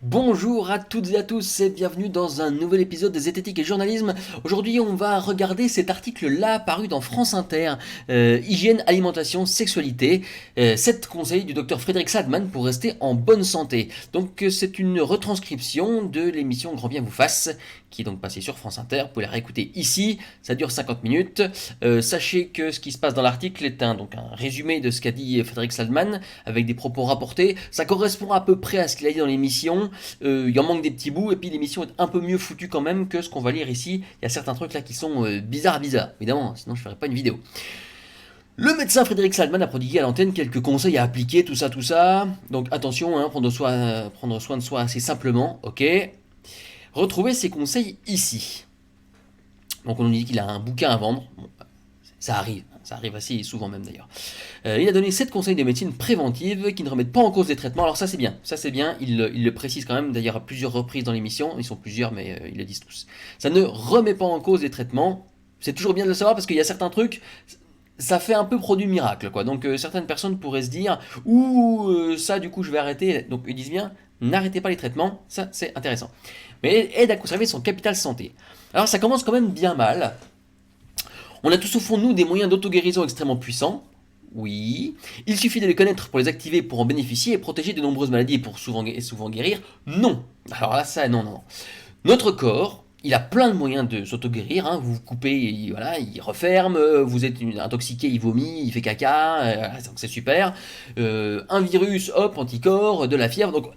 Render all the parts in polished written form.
Bonjour à toutes et à tous et bienvenue dans un nouvel épisode de Zététique et Journalisme. Aujourd'hui on va regarder cet article-là paru dans France Inter, Hygiène, alimentation, sexualité, 7 conseils du docteur Frédéric Sadman pour rester en bonne santé. Donc c'est une retranscription de l'émission Grand Bien vous fasse, qui est donc passée sur France Inter, vous pouvez la réécouter ici, ça dure 50 minutes. Sachez que ce qui se passe dans l'article est donc un résumé de ce qu'a dit Frédéric Sadman, avec des propos rapportés, ça correspond à peu près à ce qu'il a dit dans l'émission. Il en manque des petits bouts, et puis l'émission est un peu mieux foutue quand même que ce qu'on va lire ici. Il y a certains trucs là qui sont bizarres, évidemment, sinon je ferais pas une vidéo. Le médecin Frédéric Salman a prodigué à l'antenne quelques conseils à appliquer, tout ça, tout ça. Donc attention, hein, prendre soin de soi assez simplement, ok. Retrouvez ces conseils ici. Donc on nous dit qu'il a un bouquin à vendre. Bon, ça arrive assez souvent même d'ailleurs. Il a donné 7 conseils de médecine préventive qui ne remettent pas en cause les traitements. Alors ça c'est bien, il le précise quand même d'ailleurs à plusieurs reprises dans l'émission, ils sont plusieurs mais ils le disent tous. Ça ne remet pas en cause les traitements, c'est toujours bien de le savoir parce qu'il y a certains trucs, ça fait un peu produit miracle quoi. Donc certaines personnes pourraient se dire, ouh ça du coup je vais arrêter, donc ils disent bien, n'arrêtez pas les traitements, ça c'est intéressant. Mais aide à conserver son capital santé. Alors ça commence quand même bien mal. On a tous au fond de nous des moyens d'auto-guérison extrêmement puissants. Oui. Il suffit de les connaître pour les activer, pour en bénéficier et protéger de nombreuses maladies et pour souvent guérir. Non. Alors là, ça, non. Notre corps, il a plein de moyens de s'auto-guérir. Hein. Vous vous coupez, voilà, il referme. Vous êtes intoxiqué, il vomit, il fait caca. Donc c'est super. Un virus, hop, anticorps, de la fièvre. Donc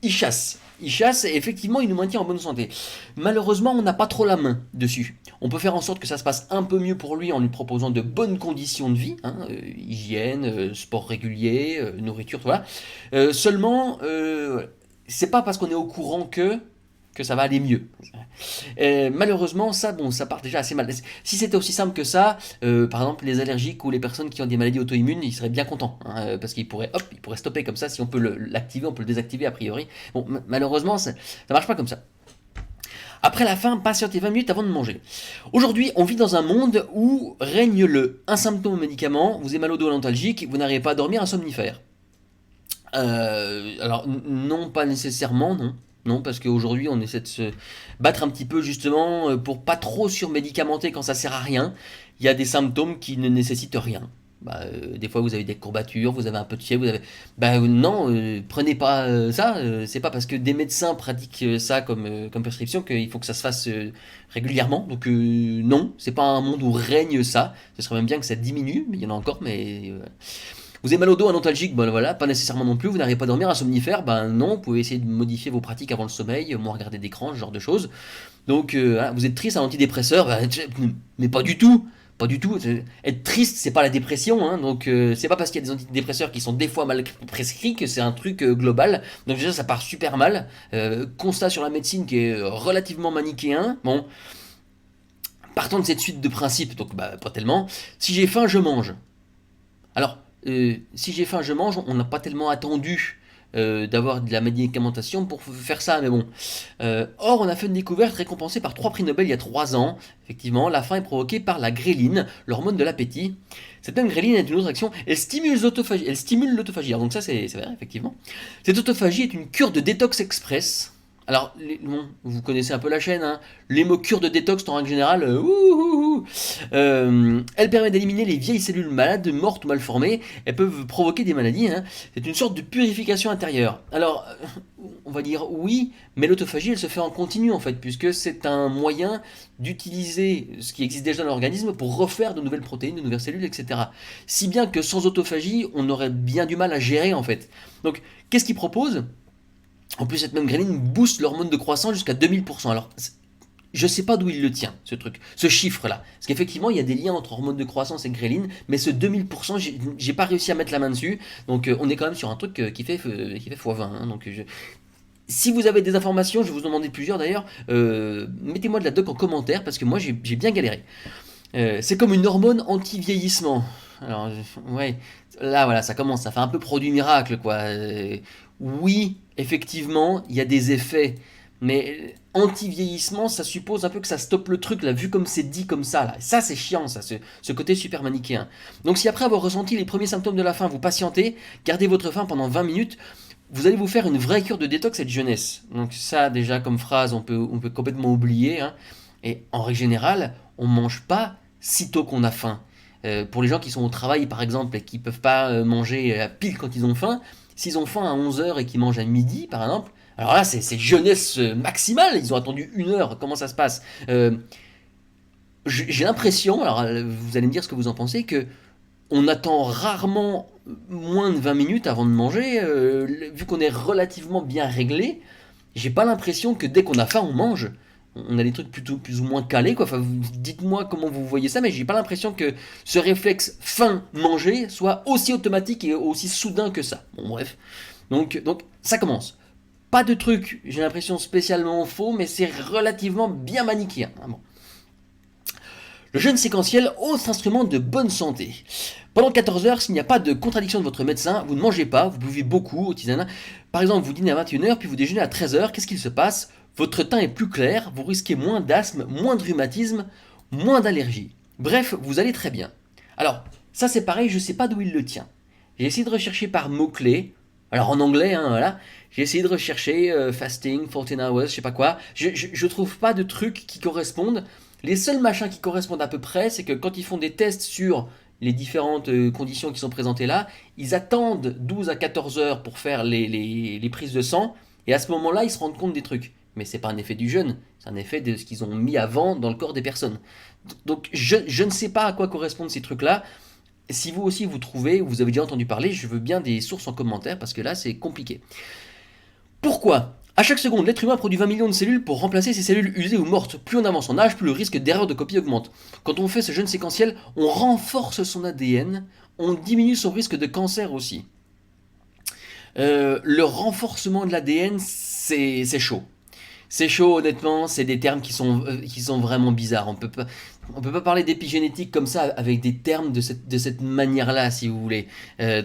il chasse. Il chasse et effectivement il nous maintient en bonne santé. Malheureusement on n'a pas trop la main dessus. On peut faire en sorte que ça se passe un peu mieux pour lui en lui proposant de bonnes conditions de vie, hein, hygiène, sport régulier, nourriture, voilà. Seulement, c'est pas parce qu'on est au courant que ça va aller mieux. Malheureusement, ça part déjà assez mal. Si c'était aussi simple que ça, par exemple, les allergiques ou les personnes qui ont des maladies auto-immunes, ils seraient bien contents, hein, parce qu'ils pourraient stopper comme ça. Si on peut l'activer, on peut le désactiver a priori. Bon, malheureusement, ça marche pas comme ça. Après la faim, patientez 20 minutes avant de manger. Aujourd'hui, on vit dans un monde où règne un symptôme au médicament, vous avez mal au dos nostalgique, vous n'arrivez pas à dormir, un somnifère. Alors, non, pas nécessairement, non. Non, parce qu'aujourd'hui, on essaie de se battre un petit peu justement pour pas trop surmédicamenter quand ça sert à rien. Il y a des symptômes qui ne nécessitent rien. Des fois, vous avez des courbatures, vous avez un peu de fièvre, vous avez. Non, prenez pas ça. C'est pas parce que des médecins pratiquent ça comme prescription qu'il faut que ça se fasse régulièrement. Donc, non, c'est pas un monde où règne ça. Ce serait même bien que ça diminue, mais il y en a encore, mais. Vous avez mal au dos, un antalgique, voilà, pas nécessairement non plus, vous n'arrivez pas à dormir, un somnifère, non, vous pouvez essayer de modifier vos pratiques avant le sommeil, moins regarder d'écran, ce genre de choses. Donc, voilà, vous êtes triste, un antidépresseur, mais pas du tout, pas du tout. Être triste, c'est pas la dépression, hein, donc c'est pas parce qu'il y a des antidépresseurs qui sont des fois mal prescrits que c'est un truc global. Donc déjà, ça part super mal. Constat sur la médecine qui est relativement manichéen. Bon, partons de cette suite de principes, donc pas tellement. Si j'ai faim, je mange. Alors, si j'ai faim, je mange. On n'a pas tellement attendu d'avoir de la médicamentation pour faire ça, mais bon. Or, on a fait une découverte récompensée par 3 prix Nobel il y a 3 ans. Effectivement, la faim est provoquée par la gréline, l'hormone de l'appétit. Cette même gréline est une autre action, elle stimule l'autophagie. Alors, donc ça, c'est vrai, effectivement. Cette autophagie est une cure de détox express. Alors, vous connaissez un peu la chaîne, hein. Les mots cure de détox, en règle générale, elle permet d'éliminer les vieilles cellules malades, mortes ou mal formées. Elles peuvent provoquer des maladies, hein. C'est une sorte de purification intérieure. Alors, on va dire oui, mais l'autophagie, elle se fait en continu, en fait, puisque c'est un moyen d'utiliser ce qui existe déjà dans l'organisme pour refaire de nouvelles protéines, de nouvelles cellules, etc. Si bien que sans autophagie, on aurait bien du mal à gérer, en fait. Donc, qu'est-ce qu'il propose ? En plus, cette même gréline booste l'hormone de croissance jusqu'à 2000%. Alors, je sais pas d'où il le tient, ce truc, ce chiffre-là. Parce qu'effectivement, il y a des liens entre hormone de croissance et gréline, mais ce 2000%, j'ai pas réussi à mettre la main dessus. Donc, on est quand même sur un truc qui fait x20. Hein, donc, si vous avez des informations, je vais vous en demander plusieurs d'ailleurs, mettez-moi de la doc en commentaire, parce que moi, j'ai bien galéré. C'est comme une hormone anti-vieillissement. Alors, ouais, là, voilà, ça commence, ça fait un peu produit miracle, quoi. Oui, effectivement, il y a des effets, mais anti-vieillissement, ça suppose un peu que ça stoppe le truc, là, vu comme c'est dit comme ça, là. Ça, c'est chiant, ça, ce côté super manichéen. Donc, si après avoir ressenti les premiers symptômes de la faim, vous patientez, gardez votre faim pendant 20 minutes, vous allez vous faire une vraie cure de détox cette jeunesse. Donc ça, déjà, comme phrase, on peut complètement oublier, hein. Et en règle générale, on mange pas sitôt qu'on a faim. Pour les gens qui sont au travail, par exemple, et qui peuvent pas manger à pile quand ils ont faim, s'ils ont faim à 11 h et qu'ils mangent à midi, par exemple, alors là, c'est jeunesse maximale. Ils ont attendu 1 heure. Comment ça se passe? J'ai l'impression, alors vous allez me dire ce que vous en pensez, que on attend rarement moins de 20 minutes avant de manger. Vu qu'on est relativement bien réglé, j'ai pas l'impression que dès qu'on a faim, on mange. On a des trucs plutôt plus ou moins calés, quoi. Enfin, dites-moi comment vous voyez ça, mais j'ai pas l'impression que ce réflexe faim-manger soit aussi automatique et aussi soudain que ça. Bon, bref. Donc ça commence. Pas de truc, j'ai l'impression spécialement faux, mais c'est relativement bien manichéen, hein. Bon. Le jeûne séquentiel, autre instrument de bonne santé. Pendant 14 heures, s'il n'y a pas de contradiction de votre médecin, vous ne mangez pas, vous buvez beaucoup au tisane. Par exemple, vous dînez à 21 heures, puis vous déjeunez à 13 heures. Qu'est-ce qu'il se passe? Votre teint est plus clair, vous risquez moins d'asthme, moins de rhumatisme, moins d'allergies. Bref, vous allez très bien. Alors, ça c'est pareil, je ne sais pas d'où il le tient. J'ai essayé de rechercher par mots-clés. Alors en anglais, hein, voilà. J'ai essayé de rechercher fasting, 14 hours, je sais pas quoi. Je trouve pas de trucs qui correspondent. Les seuls machins qui correspondent à peu près, c'est que quand ils font des tests sur les différentes conditions qui sont présentées là, ils attendent 12 à 14 heures pour faire les prises de sang, et à ce moment-là, ils se rendent compte des trucs. Mais c'est pas un effet du jeûne, c'est un effet de ce qu'ils ont mis avant dans le corps des personnes. Donc je ne sais pas à quoi correspondent ces trucs-là. Si vous aussi vous trouvez, ou vous avez déjà entendu parler, je veux bien des sources en commentaire, parce que là c'est compliqué. Pourquoi? À chaque seconde, l'être humain produit 20 millions de cellules pour remplacer ses cellules usées ou mortes. Plus on avance en âge, plus le risque d'erreur de copie augmente. Quand on fait ce jeûne séquentiel, on renforce son ADN, on diminue son risque de cancer aussi. Le renforcement de l'ADN, c'est chaud. C'est chaud, honnêtement, c'est des termes qui sont vraiment bizarres. On peut pas parler d'épigénétique comme ça avec des termes de cette manière-là, si vous voulez.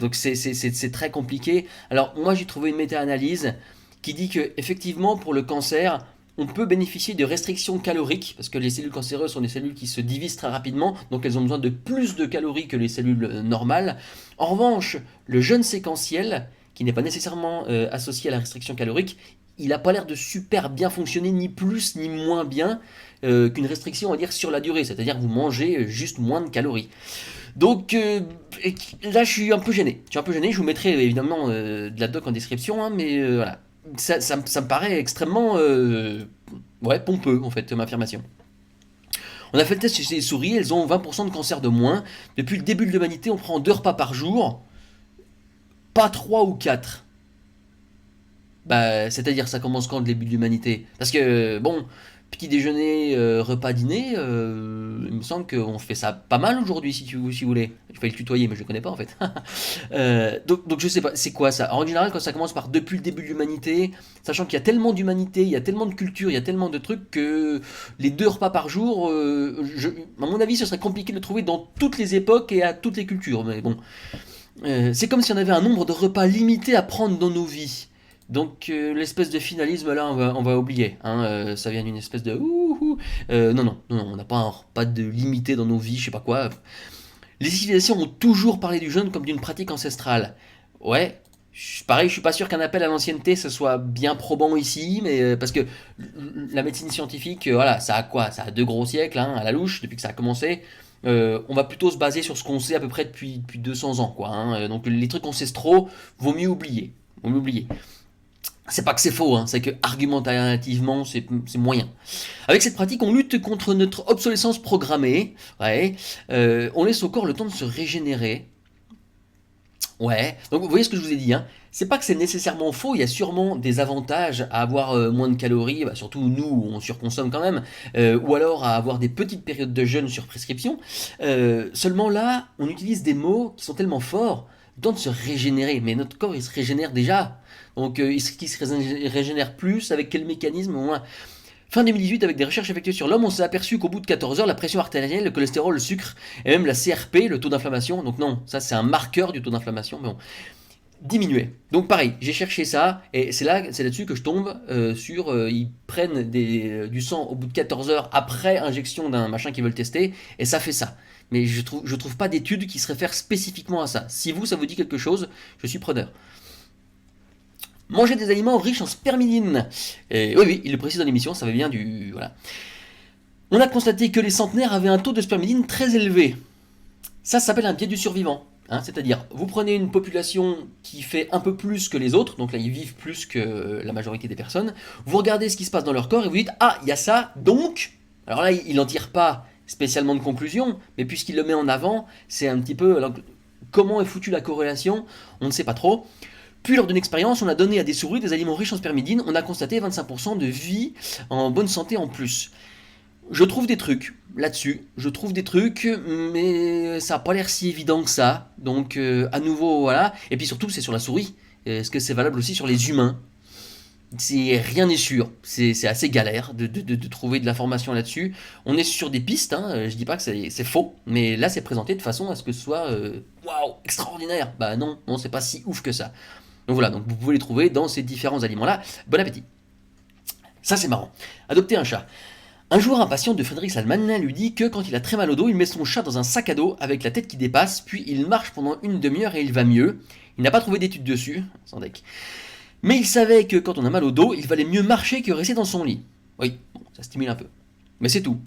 Donc c'est très compliqué. Alors moi j'ai trouvé une méta-analyse qui dit que effectivement pour le cancer, on peut bénéficier de restrictions caloriques, parce que les cellules cancéreuses sont des cellules qui se divisent très rapidement, donc elles ont besoin de plus de calories que les cellules normales. En revanche, le jeûne séquentiel, qui n'est pas nécessairement associé à la restriction calorique, il n'a pas l'air de super bien fonctionner, ni plus ni moins bien qu'une restriction, on va dire, sur la durée, c'est-à-dire vous mangez juste moins de calories. Donc là, je suis un peu gêné. Je vous mettrai évidemment de la doc en description, hein, mais voilà. Ça me paraît extrêmement ouais, pompeux, en fait, ma affirmation. On a fait le test chez les souris, elles ont 20% de cancer de moins. Depuis le début de l'humanité, on prend 2 repas par jour, pas 3 ou 4. Bah, c'est-à-dire, ça commence quand le début de l'humanité? Parce que, bon, petit déjeuner, repas, dîner, il me semble qu'on fait ça pas mal aujourd'hui, si vous voulez. Je vais le tutoyer, mais je le connais pas en fait. Donc je sais pas, c'est quoi ça? En général, quand ça commence par depuis le début de l'humanité, sachant qu'il y a tellement d'humanité, il y a tellement de culture, il y a tellement de trucs que les 2 repas par jour, à mon avis, ce serait compliqué de le trouver dans toutes les époques et à toutes les cultures. Mais bon, c'est comme si on avait un nombre de repas limité à prendre dans nos vies. Donc l'espèce de finalisme là, on va oublier, hein, ça vient d'une espèce de ouhou. Non, non, non, on n'a pas de limité dans nos vies, je sais pas quoi. Les civilisations ont toujours parlé du jeûne comme d'une pratique ancestrale. Ouais, pareil, je suis pas sûr qu'un appel à l'ancienneté ce soit bien probant ici, mais parce que la médecine scientifique, voilà, ça a quoi? Ça a 2 gros siècles, hein, à la louche, depuis que ça a commencé. On va plutôt se baser sur ce qu'on sait à peu près depuis 200 ans, quoi, hein. Donc les trucs ancestraux, vaut mieux oublier. Vaut mieux oublier. C'est pas que c'est faux, hein, c'est que argumentativement c'est moyen. Avec cette pratique, on lutte contre notre obsolescence programmée. Ouais. On laisse au corps le temps de se régénérer. Ouais. Donc vous voyez ce que je vous ai dit, hein. C'est pas que c'est nécessairement faux, il y a sûrement des avantages à avoir moins de calories, bah, surtout nous où on surconsomme quand même, ou alors à avoir des petites périodes de jeûne sur prescription. Seulement là, on utilise des mots qui sont tellement forts, le temps de se régénérer, mais notre corps il se régénère déjà. Donc qui se régénère plus, avec quel mécanisme au moins. Fin 2018, avec des recherches effectuées sur l'homme, on s'est aperçu qu'au bout de 14 heures, la pression artérielle, le cholestérol, le sucre, et même la CRP, le taux d'inflammation, donc non, ça c'est un marqueur du taux d'inflammation, mais bon, diminuait. Donc pareil, j'ai cherché ça, et c'est là-dessus que je tombe sur, ils prennent du sang au bout de 14 heures après injection d'un machin qu'ils veulent tester, et ça fait ça. Mais je trouve pas d'études qui se réfèrent spécifiquement à ça. Si vous, ça vous dit quelque chose, je suis preneur. Manger des aliments riches en spermidine. Et oui, il le précise dans l'émission, ça va bien du... Voilà. On a constaté que les centenaires avaient un taux de spermidine très élevé. Ça s'appelle un biais du survivant. C'est-à-dire, vous prenez une population qui fait un peu plus que les autres, donc là ils vivent plus que la majorité des personnes, vous regardez ce qui se passe dans leur corps et vous dites « Ah, il y a ça, donc !» Alors là, il n'en tire pas spécialement de conclusion, mais puisqu'il le met en avant, c'est un petit peu... Alors, comment est foutue la corrélation? On ne sait pas trop. Puis lors d'une expérience, on a donné à des souris des aliments riches en spermidine, on a constaté 25% de vie en bonne santé en plus. Je trouve des trucs là-dessus, mais ça n'a pas l'air si évident que ça. Donc à nouveau, voilà. Et puis surtout, c'est sur la souris. Est-ce que c'est valable aussi sur les humains? Rien n'est sûr. C'est assez galère de trouver de l'information là-dessus. On est sur des pistes, je dis pas que c'est faux, mais là c'est présenté de façon à ce que ce soit waouh, extraordinaire. Bah non, c'est pas si ouf que ça. Donc voilà, donc vous pouvez les trouver dans ces différents aliments-là. Bon appétit. Ça c'est marrant. Adopter un chat. Un jour, un patient de Frédéric Salman lui dit que quand il a très mal au dos, il met son chat dans un sac à dos avec la tête qui dépasse, puis il marche pendant une demi-heure et il va mieux. Il n'a pas trouvé d'études dessus, sans deck. Mais il savait que quand on a mal au dos, il valait mieux marcher que rester dans son lit. Oui, bon, ça stimule un peu. Mais c'est tout.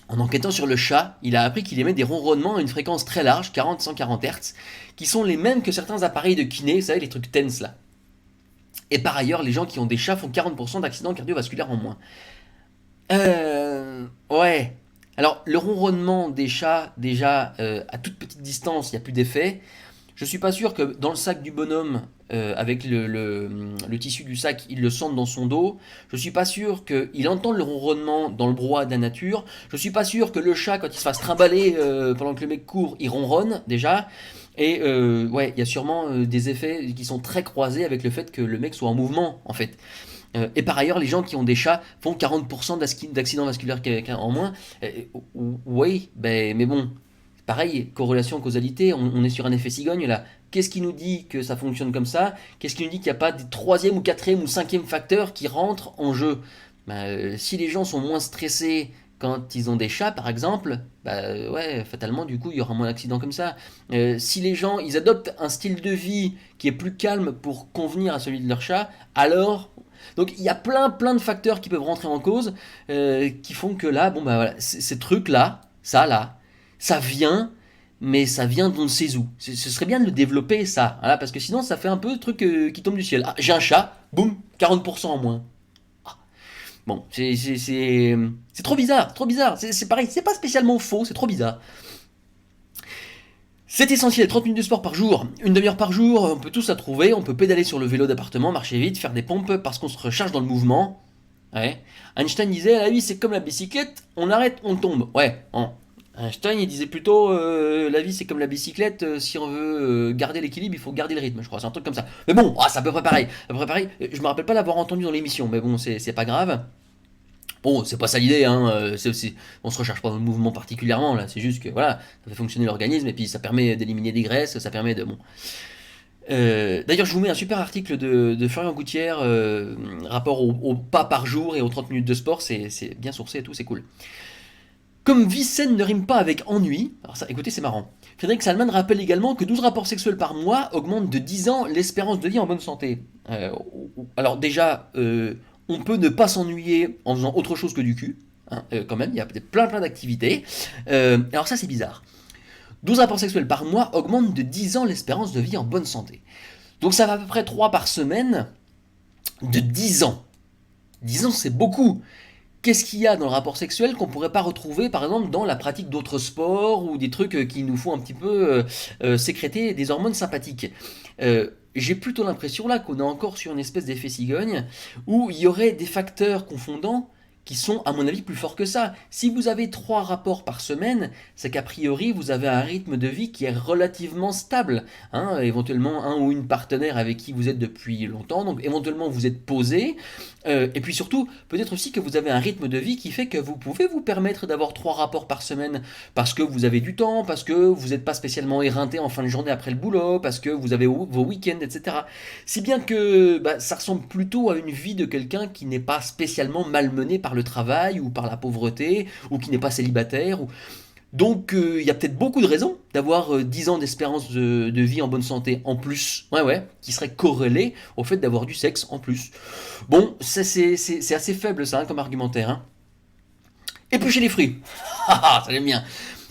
En enquêtant sur le chat, il a appris qu'il émet des ronronnements à une fréquence très large, 40-140 Hz, qui sont les mêmes que certains appareils de kiné, vous savez, les trucs TENS là. Et par ailleurs, les gens qui ont des chats font 40% d'accidents cardiovasculaires en moins. Ouais. Alors, le ronronnement des chats, déjà, à toute petite distance, il n'y a plus d'effet. Je suis pas sûr que dans le sac du bonhomme, avec le tissu du sac, il le sente dans son dos. Je suis pas sûr qu'il entende le ronronnement dans le brouhaha de la nature. Je suis pas sûr que le chat, quand il se fasse trimballer pendant que le mec court, il ronronne, déjà. Et ouais, il y a sûrement des effets qui sont très croisés avec le fait que le mec soit en mouvement, en fait. Et par ailleurs, les gens qui ont des chats font 40% d'accidents vasculaires en moins. Oui, mais bon, pareil, corrélation, causalité, on est sur un effet cigogne là. Qu'est-ce qui nous dit que ça fonctionne comme ça? Qu'est-ce qui nous dit qu'il n'y a pas des troisième ou quatrième ou cinquième facteurs qui rentrent en jeu? Si les gens sont moins stressés quand ils ont des chats, par exemple, ouais, fatalement, du coup, il y aura moins d'accidents comme ça. Si les gens, ils adoptent un style de vie qui est plus calme pour convenir à celui de leur chat, alors... Donc il y a plein de facteurs qui peuvent rentrer en cause, qui font que là, bon bah voilà, ces trucs-là, ça vient, mais ça vient d'on ne sait où. Ce serait bien de le développer, ça, voilà, parce que sinon ça fait un peu le truc qui tombe du ciel. Ah, j'ai un chat, boum, 40% en moins. Ah. Bon, c'est trop bizarre, trop bizarre. C'est pareil, c'est pas spécialement faux, c'est trop bizarre. C'est essentiel, 30 minutes de sport par jour, une demi-heure par jour, on peut tous la trouver, on peut pédaler sur le vélo d'appartement, marcher vite, faire des pompes parce qu'on se recharge dans le mouvement. Ouais. Einstein disait, la vie c'est comme la bicyclette, on arrête, on tombe. Ouais, Einstein il disait plutôt, la vie c'est comme la bicyclette, si on veut garder l'équilibre, il faut garder le rythme, je crois, c'est un truc comme ça. Mais bon, c'est à peu près pareil, je me rappelle pas l'avoir entendu dans l'émission, mais bon, c'est pas grave. Bon, c'est pas ça l'idée, on se recharge pas dans le mouvement particulièrement, là, c'est juste que voilà, ça fait fonctionner l'organisme et puis ça permet d'éliminer des graisses, ça permet de. Bon. D'ailleurs, je vous mets un super article de Florian Gouttière, rapport au pas par jour et aux 30 minutes de sport, c'est bien sourcé et tout, c'est cool. Comme vie saine ne rime pas avec ennui, alors ça, écoutez, c'est marrant. Frédéric Salman rappelle également que 12 rapports sexuels par mois augmentent de 10 ans l'espérance de vie en bonne santé. Alors déjà, on peut ne pas s'ennuyer en faisant autre chose que du cul, quand même, il y a peut-être plein d'activités. Alors ça c'est bizarre. 12 rapports sexuels par mois augmentent de 10 ans l'espérance de vie en bonne santé. Donc ça va à peu près 3 par semaine de 10 ans. 10 ans c'est beaucoup. Qu'est-ce qu'il y a dans le rapport sexuel qu'on pourrait pas retrouver par exemple dans la pratique d'autres sports ou des trucs qui nous font un petit peu sécréter des hormones sympathiques? J'ai plutôt l'impression là qu'on est encore sur une espèce d'effet cigogne où il y aurait des facteurs confondants qui sont à mon avis plus forts que ça. Si vous avez 3 rapports par semaine, c'est qu'a priori vous avez un rythme de vie qui est relativement stable. Éventuellement un ou une partenaire avec qui vous êtes depuis longtemps, donc éventuellement vous êtes posé. Et puis surtout, peut-être aussi que vous avez un rythme de vie qui fait que vous pouvez vous permettre d'avoir 3 rapports par semaine parce que vous avez du temps, parce que vous n'êtes pas spécialement éreinté en fin de journée après le boulot, parce que vous avez vos week-ends, etc. Si bien que ça ressemble plutôt à une vie de quelqu'un qui n'est pas spécialement malmené par le travail ou par la pauvreté ou qui n'est pas célibataire. Donc il y a peut-être beaucoup de raisons d'avoir 10 ans d'espérance de vie en bonne santé en plus, ouais, qui serait corrélé au fait d'avoir du sexe en plus. Bon, ça c'est assez faible ça hein, comme argumentaire. Hein. Éplucher les fruits, ça j'aime bien.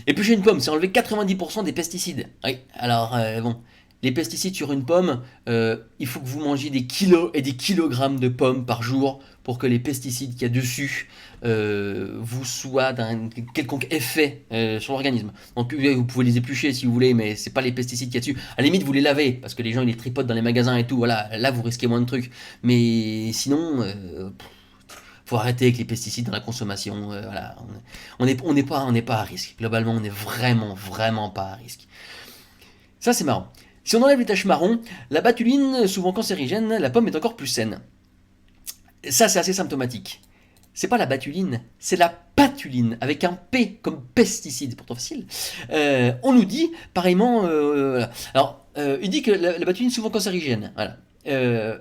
Éplucher une pomme, c'est enlever 90% des pesticides. Oui, alors bon, les pesticides sur une pomme, il faut que vous mangiez des kilos et des kilogrammes de pommes par jour pour que les pesticides qu'il y a dessus vous soient d'un quelconque effet sur l'organisme. Donc vous pouvez les éplucher si vous voulez, mais c'est pas les pesticides qu'il y a dessus. À la limite, vous les lavez parce que les gens ils les tripotent dans les magasins et tout. Voilà, là vous risquez moins de trucs. Mais sinon, faut arrêter avec les pesticides dans la consommation. Voilà, on n'est pas à risque. Globalement, on n'est vraiment pas à risque. Ça, c'est marrant. Si on enlève les taches marron, la batuline, souvent cancérigène, la pomme est encore plus saine. Ça, c'est assez symptomatique. C'est pas la batuline, c'est la patuline, avec un P comme pesticide, pourtant facile. On nous dit, pareillement, voilà. Alors, il dit que la batuline est souvent cancérigène. Voilà.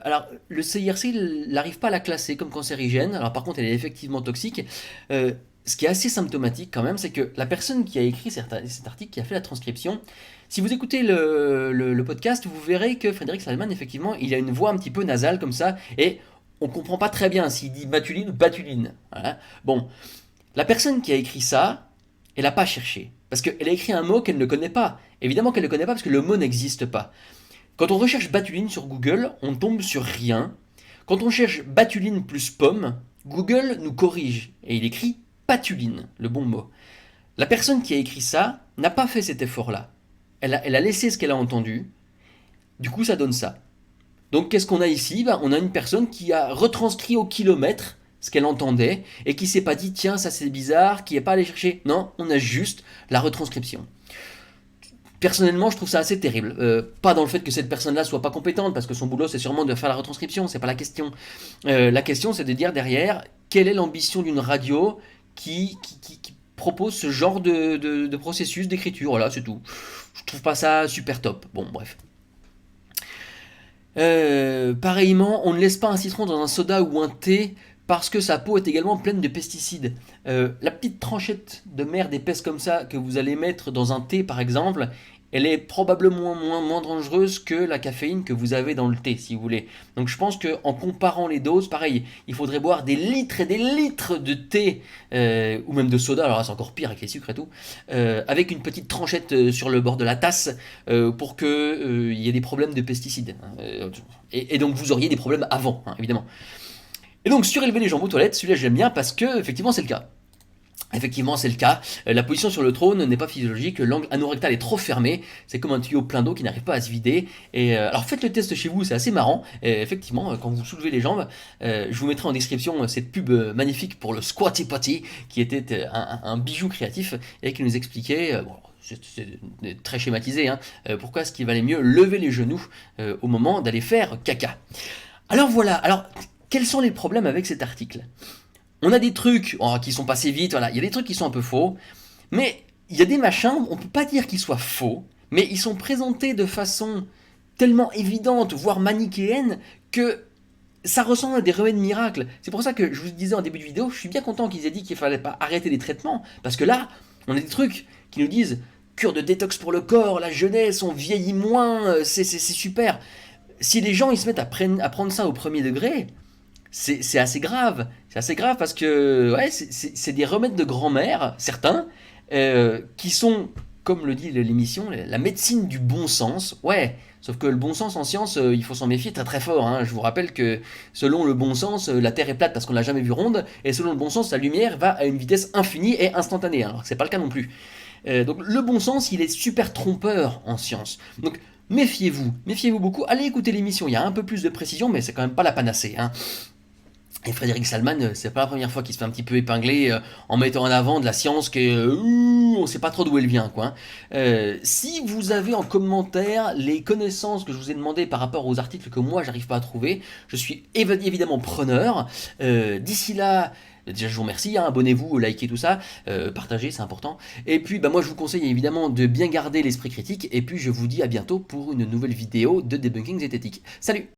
Alors, le CIRC n'arrive pas à la classer comme cancérigène. Alors, par contre, elle est effectivement toxique. Ce qui est assez symptomatique quand même, c'est que la personne qui a écrit cet article, qui a fait la transcription, si vous écoutez le podcast, vous verrez que Frédéric Salman, effectivement, il a une voix un petit peu nasale comme ça, et on comprend pas très bien s'il dit batuline ou batuline. Voilà. Bon, la personne qui a écrit ça, elle n'a pas cherché, parce qu'elle a écrit un mot qu'elle ne connaît pas. Évidemment qu'elle ne connaît pas parce que le mot n'existe pas. Quand on recherche batuline sur Google, on tombe sur rien. Quand on cherche batuline plus pomme, Google nous corrige et il écrit patuline, le bon mot. La personne qui a écrit ça n'a pas fait cet effort-là. Elle a laissé ce qu'elle a entendu. Du coup, ça donne ça. Donc, qu'est-ce qu'on a ici? On a une personne qui a retranscrit au kilomètre ce qu'elle entendait et qui s'est pas dit tiens, ça c'est bizarre, qui n'est pas allé chercher. Non, on a juste la retranscription. Personnellement, je trouve ça assez terrible. Pas dans le fait que cette personne-là soit pas compétente, parce que son boulot c'est sûrement de faire la retranscription, c'est pas la question. La question c'est de dire derrière, quelle est l'ambition d'une radio qui propose ce genre de processus d'écriture. Voilà, c'est tout. Je trouve pas ça super top. Bon, bref. Pareillement, on ne laisse pas un citron dans un soda ou un thé parce que sa peau est également pleine de pesticides. La petite tranchette de merde épaisse comme ça que vous allez mettre dans un thé par exemple, elle est probablement moins dangereuse que la caféine que vous avez dans le thé si vous voulez. Donc je pense qu'en comparant les doses, pareil, il faudrait boire des litres et des litres de thé ou même de soda, alors là, c'est encore pire avec les sucres et tout, avec une petite tranchette sur le bord de la tasse pour qu'il y ait des problèmes de pesticides. Et donc vous auriez des problèmes avant, hein, évidemment. Et donc surélever les jambes aux toilettes, celui-là j'aime bien parce que effectivement c'est le cas. Effectivement, c'est le cas. La position sur le trône n'est pas physiologique, l'angle anorectal est trop fermé, c'est comme un tuyau plein d'eau qui n'arrive pas à se vider. Et alors faites le test chez vous, c'est assez marrant. Et effectivement, quand vous soulevez les jambes, je vous mettrai en description cette pub magnifique pour le Squatty Potty, qui était un bijou créatif et qui nous expliquait, bon, c'est très schématisé, hein, pourquoi est-ce qu'il valait mieux lever les genoux au moment d'aller faire caca. Alors voilà, alors quels sont les problèmes avec cet article? On a des trucs qui sont passés vite, voilà. Il y a des trucs qui sont un peu faux, mais il y a des machins, on peut pas dire qu'ils soient faux, mais ils sont présentés de façon tellement évidente, voire manichéenne, que ça ressemble à des remèdes miracles. C'est pour ça que je vous disais en début de vidéo, je suis bien content qu'ils aient dit qu'il fallait pas arrêter les traitements, parce que là, on a des trucs qui nous disent cure de détox pour le corps, la jeunesse, on vieillit moins, c'est super. Si les gens ils se mettent à prendre ça au premier degré, c'est assez grave. C'est assez grave parce que ouais, c'est des remèdes de grand-mère, certains, qui sont, comme le dit l'émission, la médecine du bon sens. Ouais, sauf que le bon sens en science, il faut s'en méfier très très fort. Hein. Je vous rappelle que selon le bon sens, la Terre est plate parce qu'on l'a jamais vue ronde, et selon le bon sens, la lumière va à une vitesse infinie et instantanée. Alors que c'est pas le cas non plus. Donc le bon sens, il est super trompeur en science. Donc méfiez-vous beaucoup. Allez écouter l'émission, il y a un peu plus de précision, mais c'est quand même pas la panacée. Hein. Et Frédéric Salman, c'est pas la première fois qu'il se fait un petit peu épingler en mettant en avant de la science qui on sait pas trop d'où elle vient, quoi. Si vous avez en commentaire les connaissances que je vous ai demandées par rapport aux articles que moi j'arrive pas à trouver, je suis évidemment preneur. D'ici là, déjà je vous remercie, hein, abonnez-vous, likez tout ça, partagez, c'est important. Et puis moi je vous conseille évidemment de bien garder l'esprit critique, et puis je vous dis à bientôt pour une nouvelle vidéo de debunking zététique. Salut!